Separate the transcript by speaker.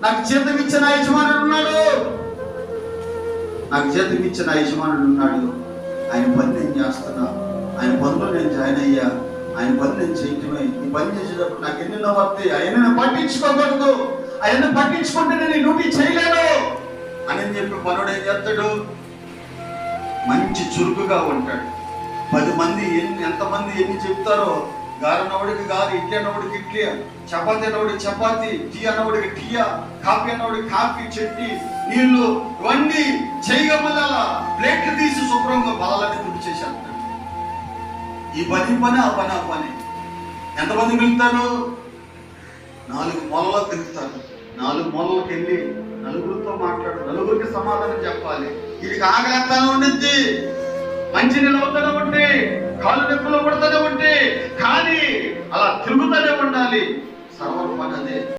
Speaker 1: నాకు జీతం ఇచ్చిన యజమానుడు ఉన్నాడు, నాకు జీతం ఇచ్చిన యజమానుడు ఉన్నాడు. ఆయన పని నేను చేస్తున్నా, ఆయన పనిలో నేను జాయిన్ అయ్యా, ఆయన పని నేను చేయటమే. ఈ పని చేసేటప్పుడు నాకు ఎన్నెన్నో వస్తాయి, ఆయన పట్టించుకోకూడదు, ఆయన పట్టించుకుంటే నేను ఈ డ్యూటీ చేయలేను అని చెప్పి పనుడు ఏం చేస్తాడు, మంచి చురుకుగా ఉంటాడు. 10 మంది ఎంతమంది ఎన్ని చెప్తారో, గారు అన్నవాడికి గారు, ఇడ్లీ అన్నవాడికి ఇడ్లీ, చపాతీ అన్నవాడికి చపాతీ, టీ అన్నవాడికి టీయా, కాఫీ అన్నవాడికి కాఫీ, చట్నీ, నీళ్లు ఇవన్నీ చేయగల ప్లేట్లు తీసి శుభ్రంగా బలాలని తుడి చేసేస్తాడు. ఈ పని ఆ పని ఎంతమంది పిలుస్తారు? 4 మూలలో పిలుస్తారు. 4 మూలలకు వెళ్ళి నలుగురితో మాట్లాడు, నలుగురికి సమాధానం చెప్పాలి. వీడికి ఆగలేస్తానే ఉండింది, మంచి నిలవుతూనే ఉంటే, కాళ్ళు నొప్పులు పడుతూనే ఉంటే, కానీ అలా తిరుగుతూనే ఉండాలి. సర్వ పని అదే.